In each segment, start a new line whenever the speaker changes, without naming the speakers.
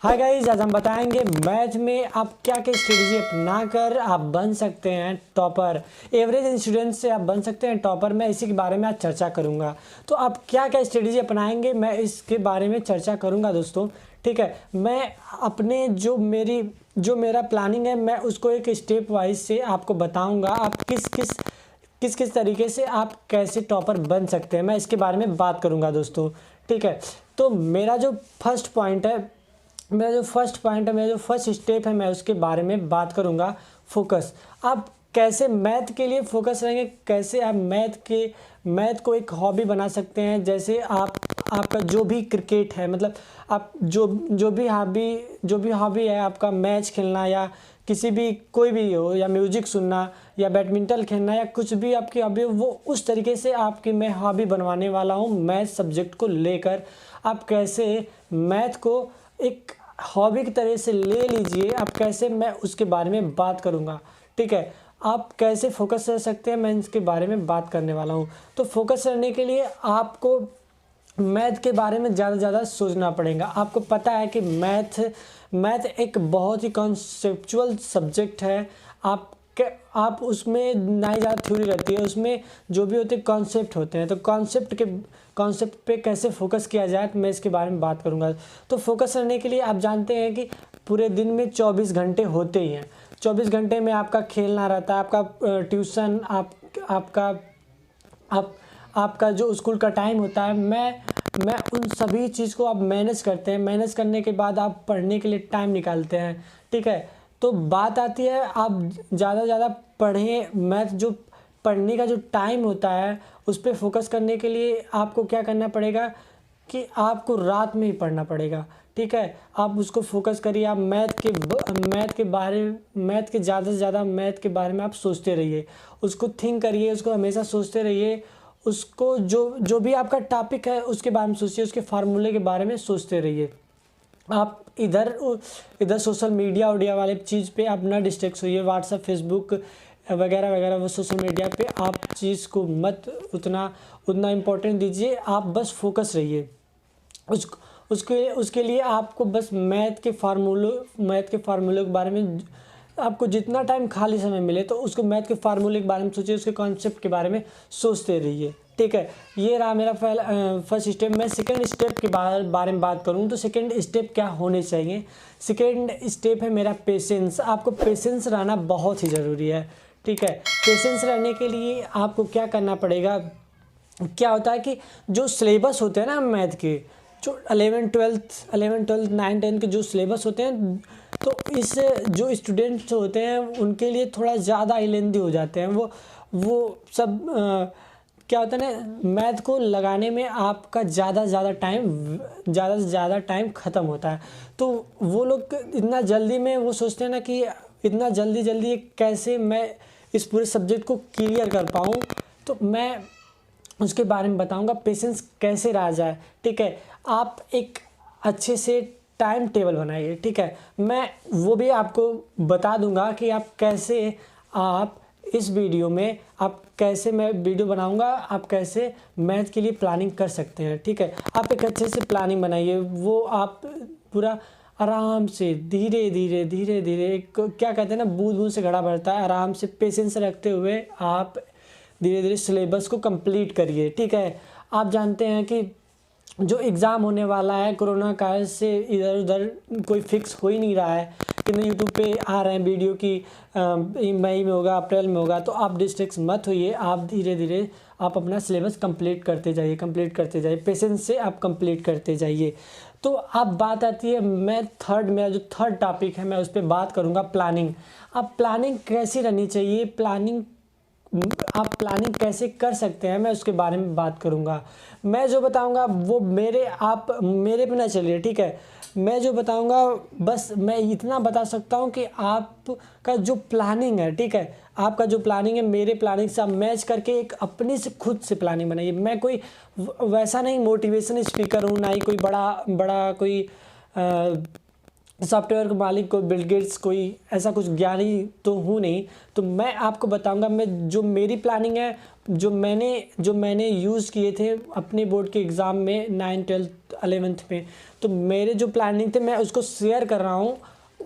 Hi guys, आज हम बताएंगे मैथ में आप क्या क्या स्ट्रेटजी अपना कर आप बन सकते हैं टॉपर। एवरेज स्टूडेंट से आप बन सकते हैं टॉपर। मैं इसी के बारे में आज चर्चा करूंगा। तो आप क्या क्या स्ट्रेटजी अपनाएंगे मैं इसके बारे में चर्चा करूंगा दोस्तों। ठीक है, मैं अपने जो मेरा प्लानिंग है मैं उसको एक स्टेप वाइज से आपको बताऊंगा। आप किस किस तरीके से आप कैसे टॉपर बन सकते हैं मैं इसके बारे में बात करूंगा दोस्तों। ठीक है, तो मेरा जो फर्स्ट पॉइंट है, मेरा जो फर्स्ट स्टेप है मैं उसके बारे में बात करूंगा। फोकस। आप कैसे मैथ के लिए फोकस रहेंगे, कैसे आप मैथ को एक हॉबी बना सकते हैं। जैसे आपका जो भी क्रिकेट है, मतलब आप जो भी हॉबी है आपका, मैच खेलना या किसी भी कोई भी हो, या म्यूजिक सुनना या बैडमिंटन खेलना या कुछ भी आपकी हॉबी हो, वो उस तरीके से आपकी मैं हॉबी बनवाने वाला हूँ। मैथ सब्जेक्ट को लेकर आप कैसे मैथ को एक हॉबी की तरह से ले लीजिए, आप कैसे, मैं उसके बारे में बात करूंगा। ठीक है, आप कैसे फोकस रह सकते हैं मैं इसके बारे में बात करने वाला हूं। तो फोकस रहने के लिए आपको मैथ के बारे में ज़्यादा सोचना पड़ेगा। आपको पता है कि मैथ एक बहुत ही कॉन्सेप्चुअल सब्जेक्ट है। आप उसमें ना ही ज़्यादा थ्योरी रहती है, उसमें जो भी होते हैं कॉन्सेप्ट होते हैं। तो कॉन्सेप्ट पे कैसे फोकस किया जाए तो मैं इसके बारे में बात करूंगा। तो फोकस करने के लिए आप जानते हैं कि पूरे दिन में 24 घंटे होते ही हैं। 24 घंटे में आपका खेलना रहता है, आपका ट्यूशन, आपका जो स्कूल का टाइम होता है। मैं उन सभी चीज़ को आप मैनेज करते हैं। मैनेज करने के बाद आप पढ़ने के लिए टाइम निकालते हैं। ठीक है, तो बात आती है आप ज़्यादा पढ़ें। मैथ जो पढ़ने का जो टाइम होता है उस पर फोकस करने के लिए आपको क्या करना पड़ेगा कि आपको रात में ही पढ़ना पड़ेगा। ठीक है, आप उसको फोकस करिए। आप मैथ के ज़्यादा से ज़्यादा मैथ के बारे में आप सोचते रहिए, उसको थिंक करिए, उसको हमेशा सोचते रहिए। उसको जो भी आपका टॉपिक है उसके बारे में सोचिए, उसके फार्मूले के बारे में सोचते रहिए। आप इधर सोशल मीडिया उडिया वाले चीज़ पे आप ना डिस्ट्रैक्ट होइए। व्हाट्सएप, फेसबुक वगैरह वगैरह वो सोशल मीडिया पे आप चीज़ को मत उतना इम्पोर्टेंट दीजिए। आप बस फोकस रहिए। उसके लिए आपको बस मैथ के फार्मूले के बारे में आपको जितना टाइम खाली समय मिले तो उसको मैथ के फार्मूले के बारे में सोचिए, उसके कॉन्सेप्ट के बारे में सोचते रहिए। ठीक है, ये रहा मेरा फर्स्ट स्टेप। मैं सेकंड स्टेप के बारे में बात करूँ तो सेकंड स्टेप क्या होने चाहिए। सेकंड स्टेप है मेरा पेशेंस। आपको पेशेंस रहना बहुत ही ज़रूरी है। ठीक है, पेशेंस रहने के लिए आपको क्या करना पड़ेगा। क्या होता है कि जो सिलेबस होते हैं ना मैथ के, जो 11 12 9 10 के जो सिलेबस होते हैं, तो इस जो स्टूडेंट्स होते हैं उनके लिए थोड़ा ज़्यादा लेंथी हो जाते हैं। वो सब क्या होता है ना, मैथ को लगाने में आपका ज़्यादा से ज़्यादा टाइम ख़त्म होता है। तो वो लोग इतना जल्दी में वो सोचते हैं ना कि इतना जल्दी कैसे मैं इस पूरे सब्जेक्ट को क्लियर कर पाऊँ। तो मैं उसके बारे में बताऊंगा, पेशेंस कैसे रहा जाए। ठीक है, आप एक अच्छे से टाइम टेबल बनाइए। ठीक है, मैं वो भी आपको बता दूंगा कि आप कैसे, आप इस वीडियो में आप कैसे, मैं वीडियो बनाऊंगा आप कैसे मैथ के लिए प्लानिंग कर सकते हैं। ठीक है, आप एक अच्छे से प्लानिंग बनाइए। वो आप पूरा आराम से धीरे धीरे क्या कहते हैं ना, बूंद बूंद से घड़ा भरता है। आराम से पेशेंस रखते हुए आप धीरे धीरे सिलेबस को कंप्लीट करिए। ठीक है, आप जानते हैं कि जो एग्ज़ाम होने वाला है, कोरोना काल से इधर उधर कोई फिक्स हो ही नहीं रहा है। कितने यूट्यूब पे आ रहे हैं वीडियो की मई में होगा, अप्रैल में होगा। तो आप डिस्ट्रैक्ट मत होइए, आप धीरे धीरे आप अपना सिलेबस कंप्लीट करते जाइए। पेशेंस से आप कंप्लीट करते जाइए। तो अब बात आती है, मेरा जो थर्ड टॉपिक है मैं उस पर बात करूँगा, प्लानिंग। अब प्लानिंग कैसी रहनी चाहिए, आप प्लानिंग कैसे कर सकते हैं मैं उसके बारे में बात करूंगा। मैं जो बताऊंगा वो आप मेरे पे ना चलिए। ठीक है, मैं जो बताऊंगा बस मैं इतना बता सकता हूं कि आपका जो प्लानिंग है, ठीक है, आपका जो प्लानिंग है मेरे प्लानिंग से आप मैच करके एक अपनी से खुद से प्लानिंग बनाइए। मैं कोई वैसा नहीं मोटिवेशन स्पीकर हूँ, ना ही कोई बड़ा कोई सॉफ्टवेयर के मालिक को बिल गेट्स कोई ऐसा कुछ ज्ञानी तो हूँ नहीं, तो मैं आपको बताऊंगा मैं जो मेरी प्लानिंग है, जो मैंने यूज़ किए थे अपने बोर्ड के एग्ज़ाम में 9th 12th 11th में, तो मेरे जो प्लानिंग थे मैं उसको शेयर कर रहा हूँ।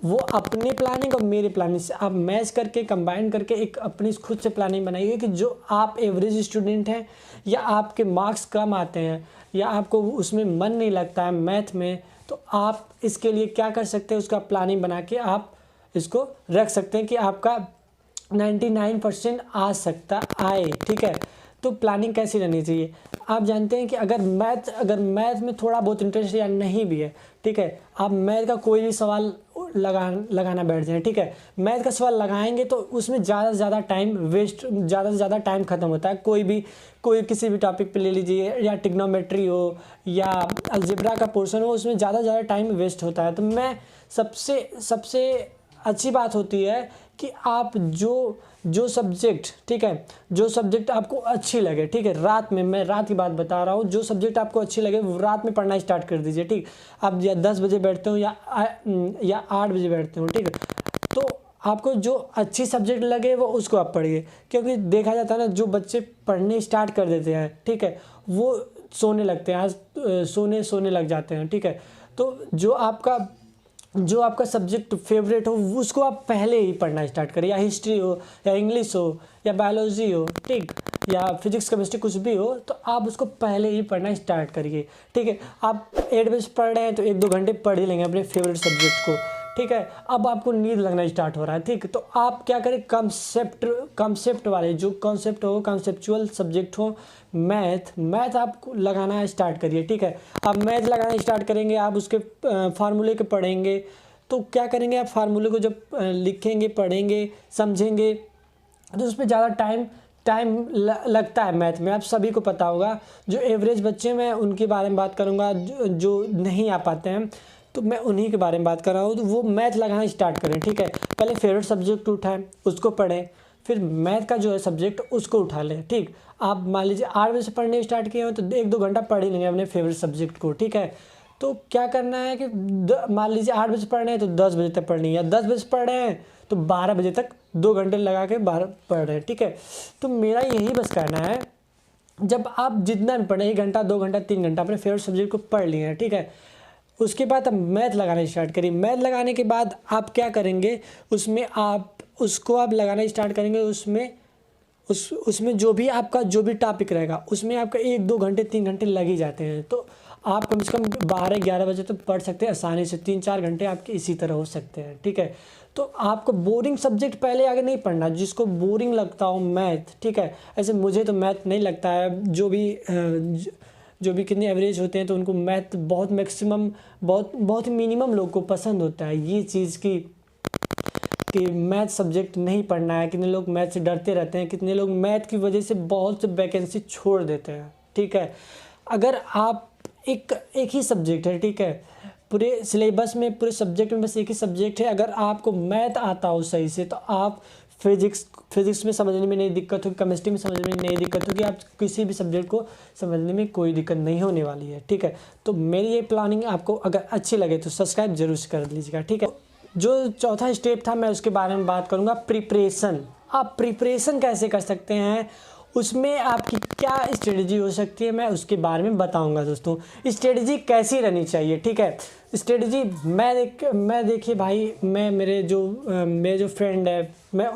वो अपनी प्लानिंग और मेरी प्लानिंग से आप मैच करके कंबाइन करके एक अपनी खुद से प्लानिंग बनाइए कि जो आप एवरेज स्टूडेंट हैं या आपके मार्क्स कम आते हैं या आपको उसमें मन नहीं लगता है मैथ में, तो आप इसके लिए क्या कर सकते हैं, उसका प्लानिंग बना के आप इसको रख सकते हैं कि आपका 99% आ सकता आए। ठीक है, तो प्लानिंग कैसी रहनी चाहिए। आप जानते हैं कि अगर मैथ में थोड़ा बहुत इंटरेस्ट या नहीं भी है, ठीक है, आप मैथ का कोई भी सवाल लगाना बैठ जाएं, ठीक है, मैथ का सवाल लगाएंगे तो उसमें ज़्यादा से ज़्यादा टाइम वेस्ट, ज़्यादा से ज़्यादा टाइम ख़त्म होता है। कोई किसी भी टॉपिक पे ले लीजिए, या ट्रिग्नोमेट्री हो या अलजेब्रा का पोर्शन हो, उसमें ज़्यादा से ज़्यादा टाइम वेस्ट होता है। तो मैं सबसे अच्छी बात होती है कि आप जो सब्जेक्ट, ठीक है, जो सब्जेक्ट आपको अच्छी लगे, ठीक है, रात में, मैं रात की बात बता रहा हूँ, जो सब्जेक्ट आपको अच्छी लगे वो रात में पढ़ना स्टार्ट कर दीजिए। ठीक, आप या 10 बजे बैठते हो या 8 बजे बैठते हो, ठीक है, तो आपको जो अच्छी सब्जेक्ट लगे वो उसको आप पढ़िए। क्योंकि देखा जाता है ना, जो बच्चे पढ़ने स्टार्ट कर देते हैं, ठीक है, वो सोने लगते हैं, आज सोने लग जाते हैं। ठीक है, तो जो आपका सब्जेक्ट फेवरेट हो उसको आप पहले ही पढ़ना स्टार्ट करें, या हिस्ट्री हो या इंग्लिश हो या बायोलॉजी हो, ठीक, या फिजिक्स केमिस्ट्री कुछ भी हो, तो आप उसको पहले ही पढ़ना स्टार्ट करिए। ठीक है, आप 8 बजे पढ़ रहे हैं तो 1-2 घंटे पढ़ ही लेंगे अपने फेवरेट सब्जेक्ट को। ठीक है, अब आपको नींद लगना स्टार्ट हो रहा है, ठीक, तो आप क्या करें, कंसेप्ट वाले जो कॉन्सेप्ट हो, कॉन्सेप्चुअल सब्जेक्ट हो, मैथ आप लगाना स्टार्ट करिए। ठीक है, आप मैथ लगाना स्टार्ट करेंगे, आप उसके फार्मूले के पढ़ेंगे, तो क्या करेंगे, आप फार्मूले को जब लिखेंगे, पढ़ेंगे, समझेंगे, तो उस पर ज़्यादा टाइम लगता है मैथ में, आप सभी को पता होगा। जो एवरेज बच्चे, मैं उनके बारे में बात करूँगा, जो नहीं आ पाते हैं, तो मैं उन्हीं के बारे में बात कर रहा हूँ। तो वो मैथ लगाना स्टार्ट करें। ठीक है, पहले फेवरेट सब्जेक्ट उठाएं, उसको पढ़ें, फिर मैथ का जो है सब्जेक्ट उसको उठा लें। ठीक, आप मान लीजिए 8 बजे से पढ़ने स्टार्ट किए हो तो 1-2 घंटा पढ़ ही लेंगे अपने फेवरेट सब्जेक्ट को। ठीक है, तो क्या करना है कि मान लीजिए 8 बजे पढ़ रहे हैं तो 10 बजे तक पढ़नी है, या 10 बजे पढ़ रहे हैं तो 12 बजे तक 2 घंटे लगा के 12 पढ़ रहे हैं। ठीक है, तो मेरा यही बस कहना है, जब आप जितना भी पढ़ें, 1 घंटा 2 घंटा 3 घंटा अपने फेवरेट सब्जेक्ट को पढ़ लिए हैं, ठीक है, उसके बाद अब मैथ लगाना स्टार्ट करिए। मैथ लगाने के बाद आप क्या करेंगे, उसमें आप उसको आप लगाना स्टार्ट करेंगे, उसमें जो भी टॉपिक रहेगा उसमें आपका 1-2 घंटे 3 घंटे लग ही जाते हैं। तो आप कम से कम 12-11 बजे तक पढ़ सकते हैं आसानी से, 3-4 घंटे आपके इसी तरह हो सकते हैं। ठीक है, तो आपको बोरिंग सब्जेक्ट पहले आगे नहीं पढ़ना, जिसको बोरिंग लगता हो मैथ, ठीक है, ऐसे मुझे तो मैथ नहीं लगता है, जो भी कितने एवरेज होते हैं तो उनको मैथ बहुत मैक्सिमम, बहुत ही मिनिमम लोग को पसंद होता है ये चीज़ कि मैथ सब्जेक्ट नहीं पढ़ना है। कितने लोग मैथ से डरते रहते हैं, कितने लोग मैथ की वजह से बहुत से वैकेंसी छोड़ देते हैं। ठीक है, अगर आप एक ही सब्जेक्ट है, ठीक है, पूरे सिलेबस में, पूरे सब्जेक्ट में बस एक ही सब्जेक्ट है, अगर आपको मैथ आता हो सही से तो आप फिजिक्स में समझने में नहीं दिक्कत होगी, केमिस्ट्री में समझने में नहीं दिक्कत होगी, आप किसी भी सब्जेक्ट को समझने में कोई दिक्कत नहीं होने वाली है। ठीक है, तो मेरी ये प्लानिंग आपको अगर अच्छी लगे तो सब्सक्राइब जरूर कर लीजिएगा। ठीक है, जो चौथा स्टेप था मैं उसके बारे में बात करूँगा, प्रिपरेशन। आप प्रिपरेशन कैसे कर सकते हैं, उसमें आपकी क्या स्ट्रेटजी हो सकती है, मैं उसके बारे में बताऊंगा दोस्तों। स्ट्रेटजी कैसी रहनी चाहिए, ठीक है, स्ट्रेटजी मैं देखिए भाई, मेरे जो फ्रेंड है, मैं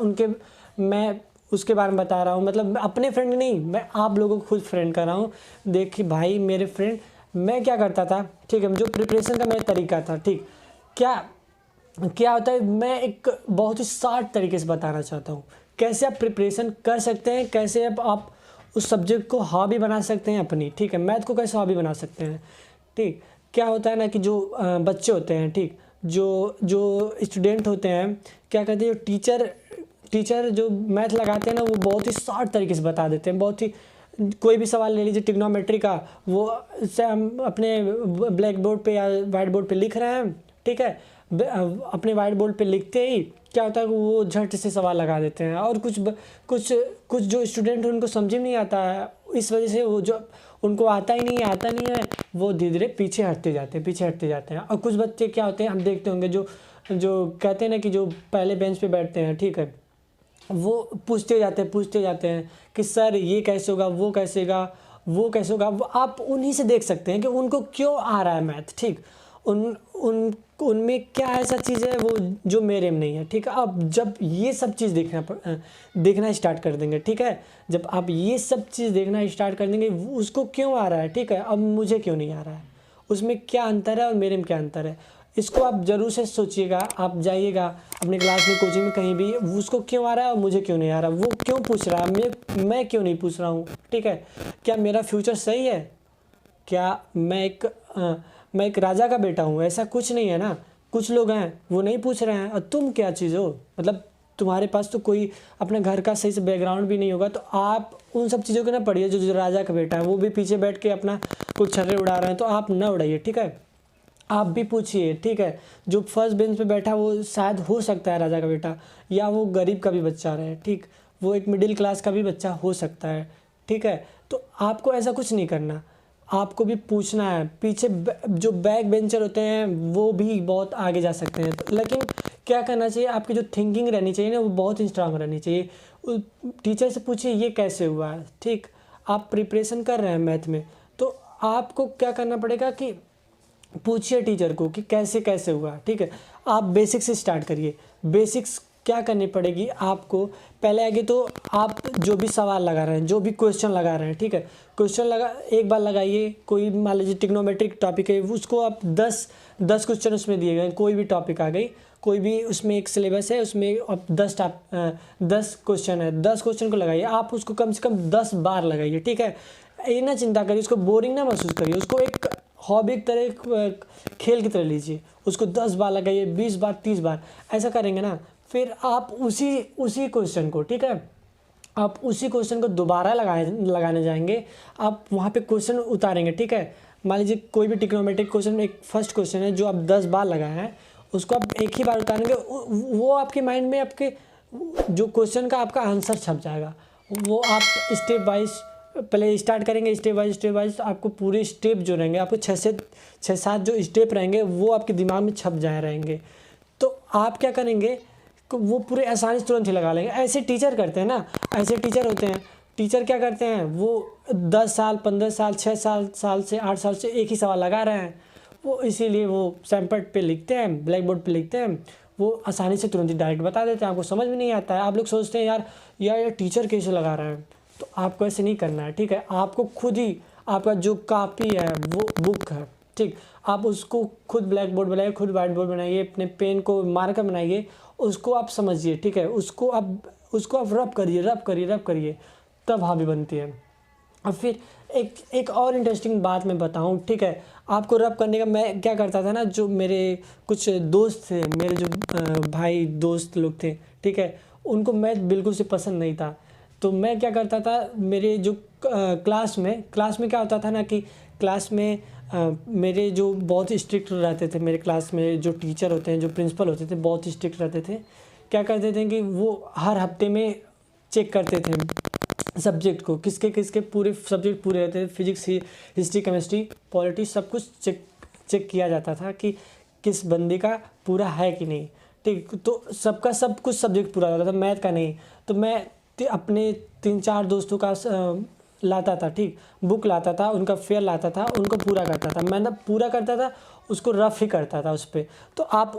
उसके बारे में बता रहा हूँ, मतलब अपने फ्रेंड नहीं, मैं आप लोगों को खुद फ्रेंड कर रहा हूँ। देखिए भाई, मेरे फ्रेंड, मैं क्या करता था, ठीक है, जो प्रिपरेशन का मेरा तरीका था, ठीक, क्या होता है, मैं एक बहुत ही शॉर्ट तरीके से बताना चाहता हूँ कैसे आप प्रिपरेशन कर सकते हैं, कैसे आप उस सब्जेक्ट को हॉबी बना सकते हैं अपनी। ठीक है, मैथ को कैसे हॉबी बना सकते हैं। ठीक, क्या होता है ना कि जो बच्चे होते हैं, ठीक, जो स्टूडेंट होते हैं, क्या कहते हैं, जो टीचर जो मैथ लगाते हैं ना, वो बहुत ही शॉर्ट तरीके से बता देते हैं, बहुत ही, कोई भी सवाल ले लीजिए ट्रिग्नोमेट्री का, वो से हम अपने ब्लैक बोर्ड पे या वाइट बोर्ड पे लिख रहे हैं, ठीक है, अपने वाइट बोर्ड पे लिखते ही क्या होता है, वो झट से सवाल लगा देते हैं, और कुछ जो स्टूडेंट हैं उनको समझ में नहीं आता है, इस वजह से उनको आता ही नहीं है, वो धीरे धीरे पीछे हटते जाते हैं। और कुछ बच्चे क्या होते हैं, हम देखते होंगे, जो जो कहते हैं ना कि जो पहले बेंच पे बैठते हैं, ठीक है, वो पूछते जाते हैं कि सर ये कैसे होगा, वो कैसे होगा। आप उन्हीं से देख सकते हैं कि उनको क्यों आ रहा है मैथ, ठीक। उनमें क्या ऐसा चीज़ है वो जो मेरे में नहीं है, ठीक है। अब जब ये सब चीज़ देखना स्टार्ट कर देंगे, ठीक है, जब आप ये सब चीज़ देखना स्टार्ट कर देंगे, उसको क्यों आ रहा है, ठीक है, अब मुझे क्यों नहीं आ रहा है, उसमें क्या अंतर है और मेरे में क्या अंतर है, इसको आप ज़रूर से सोचिएगा। आप जाइएगा अपने क्लास में, कोचिंग में, कहीं भी, उसको क्यों आ रहा है और मुझे क्यों नहीं आ रहा, वो क्यों पूछ रहा है, मैं क्यों नहीं पूछ रहा हूँ, ठीक है। क्या मेरा फ्यूचर सही है, क्या मैं एक राजा का बेटा हूँ, ऐसा कुछ नहीं है ना। कुछ लोग हैं वो नहीं पूछ रहे हैं, और तुम क्या चीज़ हो, मतलब तुम्हारे पास तो कोई अपने घर का सही से बैकग्राउंड भी नहीं होगा, तो आप उन सब चीज़ों को ना पढ़िए। जो राजा का बेटा है वो भी पीछे बैठ के अपना कुछ छर्रे उड़ा रहे हैं, तो आप ना उड़ाइए, ठीक है। आप भी पूछिए, ठीक है। जो फर्स्ट बेंच पे बैठा वो शायद हो सकता है राजा का बेटा, या वो गरीब का भी बच्चा रहे, ठीक, वो एक मिडिल क्लास का भी बच्चा हो सकता है, ठीक है। तो आपको ऐसा कुछ नहीं करना, आपको भी पूछना है। पीछे जो बैक बेंचर होते हैं वो भी बहुत आगे जा सकते हैं, तो लेकिन क्या करना चाहिए, आपकी जो थिंकिंग रहनी चाहिए ना, वो बहुत स्ट्रांग रहनी चाहिए। टीचर से पूछिए ये कैसे हुआ है, ठीक। आप प्रिपरेशन कर रहे हैं मैथ में, तो आपको क्या करना पड़ेगा कि पूछिए टीचर को कि कैसे कैसे हुआ, ठीक है। आप बेसिक्स से स्टार्ट करिए। बेसिक्स क्या करनी पड़ेगी आपको, पहले आगे तो आप जो भी सवाल लगा रहे हैं, जो भी क्वेश्चन लगा रहे हैं, ठीक है, क्वेश्चन एक बार लगाइए। कोई मान लीजिए ट्रिग्नोमेट्रिक टॉपिक है, उसको आप 10 क्वेश्चन उसमें दिए गए, कोई भी टॉपिक आ गई, कोई भी उसमें एक सिलेबस है, उसमें आप 10 क्वेश्चन है, 10 क्वेश्चन को लगाइए। आप उसको कम से कम 10 बार लगाइए, ठीक है। ये ना चिंता करिए, उसको बोरिंग ना महसूस करिए, उसको एक हॉबी की तरह, खेल की तरह लीजिए। उसको 10 बार लगाइए, 20 बार, 30 बार, ऐसा करेंगे ना, फिर आप उसी क्वेश्चन को, ठीक है, आप उसी क्वेश्चन को दोबारा लगाने जाएंगे। आप वहाँ पे क्वेश्चन उतारेंगे, ठीक है। मान लीजिए कोई भी ट्रिग्नोमेट्रिक क्वेश्चन में एक फर्स्ट क्वेश्चन है जो आप 10 बार लगाए हैं, उसको आप एक ही बार उतारेंगे, वो आपके माइंड में आपके जो क्वेश्चन का आपका आंसर छप जाएगा। वो आप स्टेप वाइज पहले स्टार्ट करेंगे, स्टेप वाइज आपको पूरे स्टेप जो रहेंगे, आपको 6-7 जो स्टेप रहेंगे वो आपके दिमाग में छप जाए रहेंगे। तो आप क्या करेंगे, वो पूरे आसानी से तुरंत ही लगा लेंगे। ऐसे टीचर करते हैं ना, ऐसे टीचर होते हैं। टीचर क्या करते हैं, वो 10 साल, 15 साल, 6 साल से 8 साल से एक ही सवाल लगा रहे हैं। वो इसीलिए वो सैमपट पे लिखते हैं, ब्लैक बोर्ड पे लिखते हैं, वो आसानी से तुरंत ही डायरेक्ट बता देते हैं, आपको समझ में नहीं आता है। आप लोग सोचते हैं यार टीचर कैसे लगा रहा है, तो आपको ऐसे नहीं करना है, ठीक है। आपको खुद ही, आपका जो कॉपी है वो बुक है, ठीक, आप उसको खुद ब्लैक बोर्ड बनाइए, खुद वाइट बोर्ड बनाइए, अपने पेन को मार्कर बनाइए, उसको आप समझिए, ठीक है। उसको आप रब करिए, तब हावी बनती है। और फिर एक और इंटरेस्टिंग बात मैं बताऊं, ठीक है। आपको रब करने का मैं क्या करता था ना, जो मेरे कुछ दोस्त थे, मेरे जो भाई दोस्त लोग थे, ठीक है, उनको मैथ बिल्कुल से पसंद नहीं था। तो मैं क्या करता था, मेरे जो क्लास में क्या होता था ना कि क्लास में मेरे जो बहुत स्ट्रिक्ट रहते थे, मेरे क्लास में जो टीचर होते हैं, जो प्रिंसिपल होते थे, बहुत स्ट्रिक्ट रहते थे। क्या करते थे कि वो हर हफ्ते में चेक करते थे सब्जेक्ट को, किसके पूरे सब्जेक्ट पूरे रहते थे, फिजिक्स, हिस्ट्री, केमिस्ट्री, पॉलिटी, सब कुछ चेक किया जाता था कि किस बंदे का पूरा है कि नहीं, ठीक। तो सबका सब कुछ सब्जेक्ट पूरा रहता था, मैथ का नहीं। तो मैं अपने 3-4 दोस्तों का लाता था, ठीक, बुक लाता था, उनका फेयर लाता था, उनको पूरा करता था। मैं ना पूरा करता था, उसको रफ ही करता था उस पर। तो आप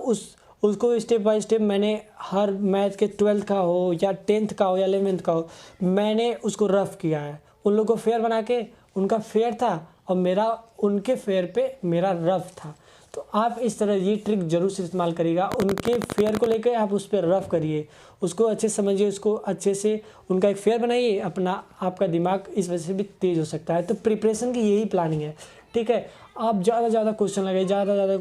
उसको स्टेप बाय स्टेप मैंने हर मैथ के 12th का हो या 10th का हो या 11th का हो, मैंने उसको रफ किया है। उन लोगों को फेयर बना के, उनका फेयर था और मेरा उनके फेयर पे मेरा रफ था। तो आप इस तरह ये ट्रिक जरूर से इस्तेमाल करिएगा। उनके फेयर को लेकर आप उस पर रफ करिए, उसको अच्छे से समझिए, उसको अच्छे से उनका एक फेयर बनाइए। आपका दिमाग इस वजह से भी तेज़ हो सकता है। तो प्रिपरेशन की यही प्लानिंग है, ठीक है। आप ज़्यादा क्वेश्चन लगाइए, ज़्यादा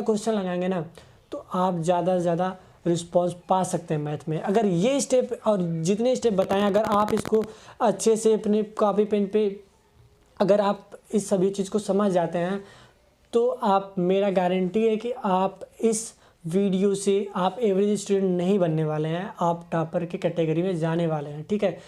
क्वेश्चन लगाएंगे ना, तो आप ज़्यादा से ज़्यादा रिस्पॉन्स पा सकते हैं मैथ में। अगर ये स्टेप और जितने स्टेप बताएं, अगर आप इसको अच्छे से अपने कॉपी पेन पे अगर आप इस सभी चीज़ को समझ जाते हैं, तो आप, मेरा गारंटी है कि आप इस वीडियो से आप एवरेज स्टूडेंट नहीं बनने वाले हैं, आप टॉपर की कैटेगरी में जाने वाले हैं, ठीक है।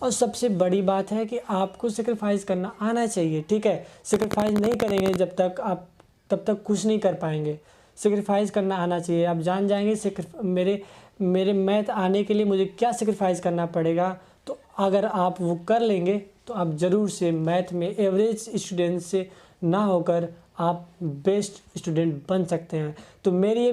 और सबसे बड़ी बात है कि आपको सेक्रीफाइस करना आना चाहिए, ठीक है। सेक्रीफाइस नहीं करेंगे जब तक आप, तब तक कुछ नहीं कर पाएंगे। सेक्रीफाइस करना आना चाहिए। आप जान जाएंगे मेरे मैथ आने के लिए मुझे क्या सेक्रीफाइस करना पड़ेगा। तो अगर आप वो कर लेंगे तो आप ज़रूर से मैथ में एवरेज स्टूडेंट से ना होकर आप बेस्ट स्टूडेंट बन सकते हैं। तो मेरी ये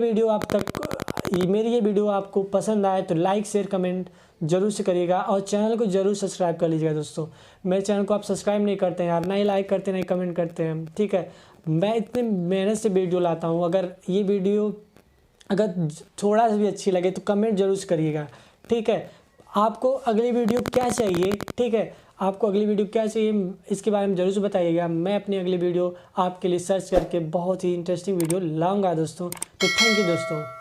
वीडियो आपको पसंद आए तो लाइक शेयर कमेंट जरूर से करिएगा और चैनल को जरूर सब्सक्राइब कर लीजिएगा। दोस्तों मेरे चैनल को आप सब्सक्राइब नहीं करते हैं यार, ना ही लाइक करते हैं, ना ही कमेंट करते हैं, ठीक है। मैं इतने मेहनत से वीडियो लाता हूँ। अगर ये वीडियो अगर थोड़ा सा भी अच्छी लगे तो कमेंट जरूर से करिएगा, ठीक है। आपको अगली वीडियो क्या चाहिए, ठीक है, आपको अगली वीडियो क्या चाहिए इसके बारे में ज़रूर से बताइएगा। मैं अपनी अगली वीडियो आपके लिए सर्च करके बहुत ही इंटरेस्टिंग वीडियो लाऊंगा दोस्तों। तो थैंक यू दोस्तों।